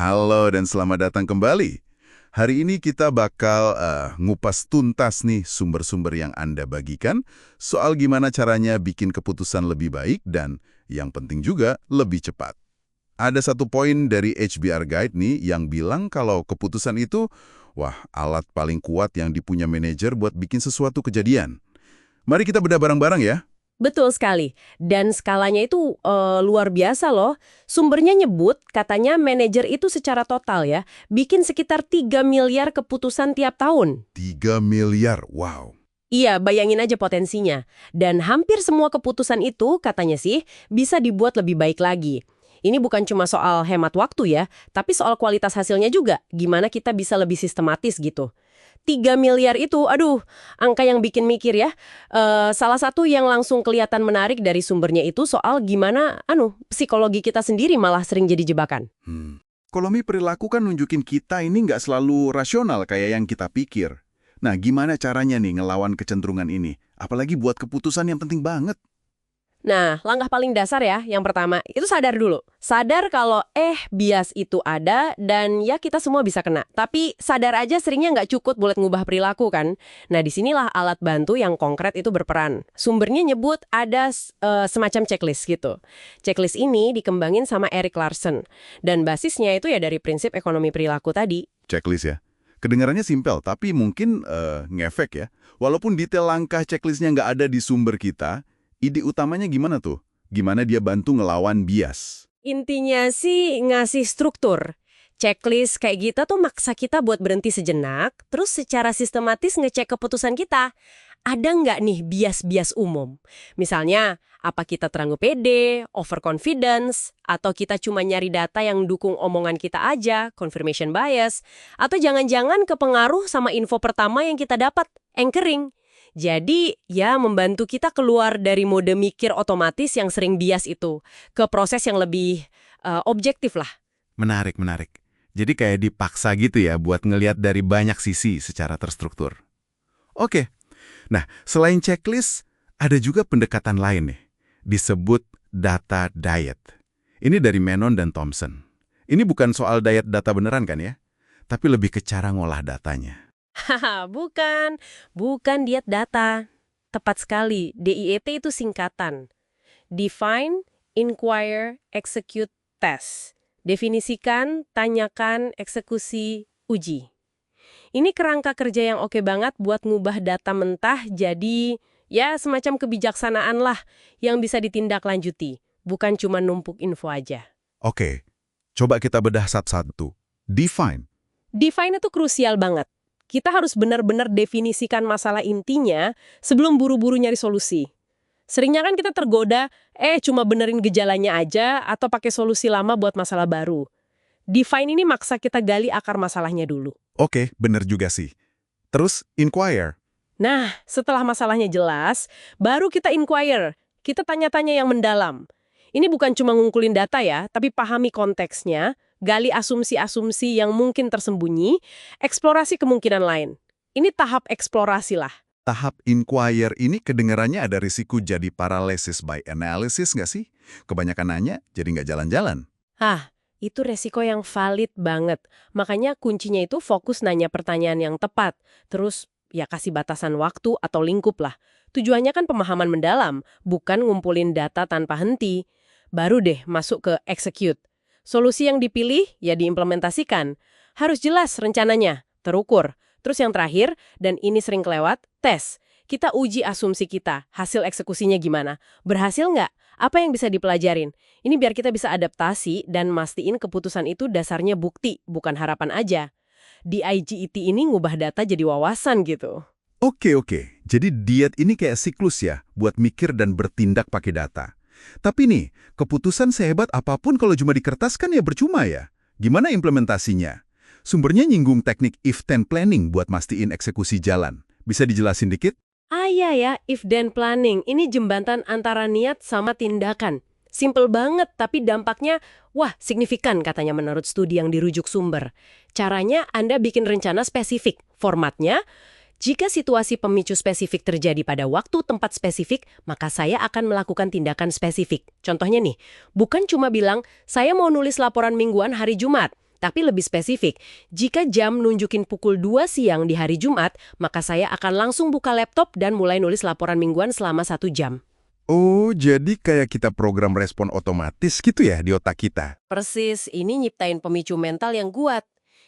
Halo dan selamat datang kembali. Hari ini kita bakal ngupas tuntas nih sumber-sumber yang Anda bagikan soal gimana caranya bikin keputusan lebih baik dan yang penting juga lebih cepat. Ada satu poin dari HBR Guide nih yang bilang kalau keputusan itu, wah, alat paling kuat yang dipunya manajer buat bikin sesuatu kejadian. Mari kita bedah bareng-barang ya. Betul sekali. Dan skalanya itu luar biasa loh. Sumbernya nyebut katanya manajer itu secara total ya, bikin sekitar 3 miliar keputusan tiap tahun. 3 miliar, wow. Iya, bayangin aja potensinya. Dan hampir semua keputusan itu katanya sih bisa dibuat lebih baik lagi. Ini bukan cuma soal hemat waktu ya, tapi soal kualitas hasilnya juga. Gimana kita bisa lebih sistematis gitu. 3 miliar itu, aduh, angka yang bikin mikir ya. Salah satu yang langsung kelihatan menarik dari sumbernya itu soal gimana, psikologi kita sendiri malah sering jadi jebakan. Ekonomi perilaku kan nunjukin kita ini nggak selalu rasional kayak yang kita pikir. Nah, gimana caranya nih ngelawan kecenderungan ini? Apalagi buat keputusan yang penting banget. Nah, langkah paling dasar ya, yang pertama, itu sadar dulu. Sadar kalau bias itu ada dan ya kita semua bisa kena. Tapi sadar aja seringnya nggak cukup buat ngubah perilaku kan. Nah, disinilah alat bantu yang konkret itu berperan. Sumbernya nyebut ada semacam checklist gitu. Checklist ini dikembangin sama Erik Larson. Dan basisnya itu ya dari prinsip ekonomi perilaku tadi. Checklist ya. Kedengarannya simpel, tapi mungkin ngefek ya. Walaupun detail langkah checklistnya nggak ada di sumber kita, ide utamanya gimana tuh? Gimana dia bantu ngelawan bias? Intinya sih ngasih struktur. Checklist kayak gitu tuh maksa kita buat berhenti sejenak, terus secara sistematis ngecek keputusan kita. Ada nggak nih bias-bias umum? Misalnya, apa kita terlalu pede, overconfidence, atau kita cuma nyari data yang dukung omongan kita aja, confirmation bias, atau jangan-jangan kepengaruh sama info pertama yang kita dapat, anchoring. Jadi, ya membantu kita keluar dari mode mikir otomatis yang sering bias itu, ke proses yang lebih objektif lah. Menarik, menarik. Jadi kayak dipaksa gitu ya buat ngelihat dari banyak sisi secara terstruktur. Oke. Nah, selain checklist, ada juga pendekatan lain nih. Disebut data diet. Ini dari Menon dan Thompson. Ini bukan soal diet data beneran kan ya? Tapi lebih ke cara ngolah datanya. Haha, bukan diet data. Tepat sekali, DIET itu singkatan. Define, Inquire, Execute, Test. Definisikan, tanyakan, eksekusi, uji. Ini kerangka kerja yang oke banget buat ngubah data mentah jadi ya semacam kebijaksanaan lah yang bisa ditindaklanjuti. Bukan cuma numpuk info aja. Oke, coba kita bedah satu-satu. Define. Define itu krusial banget. Kita harus benar-benar definisikan masalah intinya sebelum buru-buru nyari solusi. Seringnya kan kita tergoda, cuma benerin gejalanya aja atau pakai solusi lama buat masalah baru. Define ini maksa kita gali akar masalahnya dulu. Oke, bener juga sih. Terus, inquire. Nah, setelah masalahnya jelas, baru kita inquire. Kita tanya-tanya yang mendalam. Ini bukan cuma ngumpulin data ya, tapi pahami konteksnya, gali asumsi-asumsi yang mungkin tersembunyi, eksplorasi kemungkinan lain. Ini tahap eksplorasi lah. Tahap inquire ini kedengarannya ada risiko jadi paralysis by analysis nggak sih? Kebanyakan nanya, jadi nggak jalan-jalan. Itu resiko yang valid banget. Makanya kuncinya itu fokus nanya pertanyaan yang tepat. Terus ya kasih batasan waktu atau lingkup lah. Tujuannya kan pemahaman mendalam, bukan ngumpulin data tanpa henti. Baru deh masuk ke execute. Solusi yang dipilih ya diimplementasikan. Harus jelas rencananya, terukur. Terus yang terakhir, dan ini sering kelewat, tes. Kita uji asumsi kita, hasil eksekusinya gimana. Berhasil nggak? Apa yang bisa dipelajarin? Ini biar kita bisa adaptasi dan mastiin keputusan itu dasarnya bukti, bukan harapan aja. Di IGET ini ngubah data jadi wawasan gitu. Oke. Jadi diet ini kayak siklus ya, buat mikir dan bertindak pakai data. Tapi nih, keputusan sehebat apapun kalau cuma di kertas kan ya percuma ya. Gimana implementasinya? Sumbernya nyinggung teknik if-then planning buat mastiin eksekusi jalan. Bisa dijelasin dikit? Iya ya, if-then planning. Ini jembatan antara niat sama tindakan. Simple banget, tapi dampaknya, signifikan katanya menurut studi yang dirujuk sumber. Caranya Anda bikin rencana spesifik. Formatnya, jika situasi pemicu spesifik terjadi pada waktu tempat spesifik, maka saya akan melakukan tindakan spesifik. Contohnya nih, bukan cuma bilang, saya mau nulis laporan mingguan hari Jumat. Tapi lebih spesifik, jika jam nunjukin pukul 2 siang di hari Jumat, maka saya akan langsung buka laptop dan mulai nulis laporan mingguan selama 1 jam. Oh, jadi kayak kita program respon otomatis gitu ya di otak kita. Persis, ini nyiptain pemicu mental yang kuat.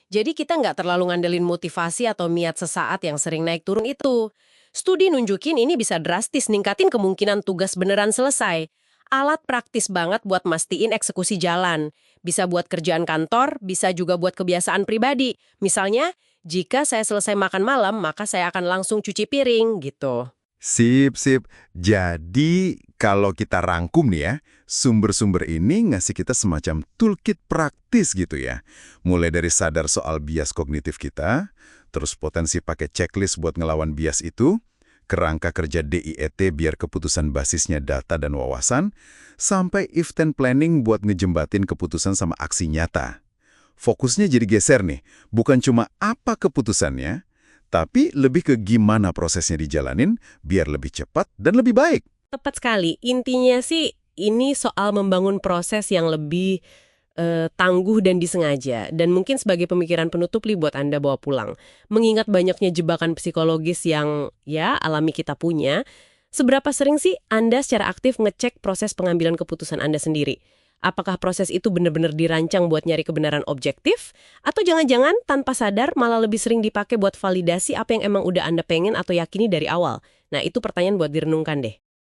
Jadi kita nggak terlalu ngandelin motivasi atau niat sesaat yang sering naik turun itu. Studi nunjukin ini bisa drastis ningkatin kemungkinan tugas beneran selesai. Alat praktis banget buat mastiin eksekusi jalan. Bisa buat kerjaan kantor, bisa juga buat kebiasaan pribadi. Misalnya, jika saya selesai makan malam, maka saya akan langsung cuci piring, gitu. Sip, sip. Jadi, kalau kita rangkum nih ya, sumber-sumber ini ngasih kita semacam toolkit praktis gitu ya. Mulai dari sadar soal bias kognitif kita, terus potensi pakai checklist buat ngelawan bias itu, kerangka kerja DIET biar keputusan basisnya data dan wawasan, sampai if-then planning buat ngejembatin keputusan sama aksi nyata. Fokusnya jadi geser nih, bukan cuma apa keputusannya, tapi lebih ke gimana prosesnya dijalanin biar lebih cepat dan lebih baik. Tepat sekali. Intinya sih ini soal membangun proses yang lebih tangguh dan disengaja. Dan mungkin sebagai pemikiran penutup buat Anda bawa pulang. Mengingat banyaknya jebakan psikologis yang ya alami kita punya, seberapa sering sih Anda secara aktif ngecek proses pengambilan keputusan Anda sendiri? Apakah proses itu benar-benar dirancang buat nyari kebenaran objektif? Atau jangan-jangan tanpa sadar malah lebih sering dipakai buat validasi apa yang emang udah Anda pengen atau yakini dari awal? Nah, itu pertanyaan buat direnungkan deh.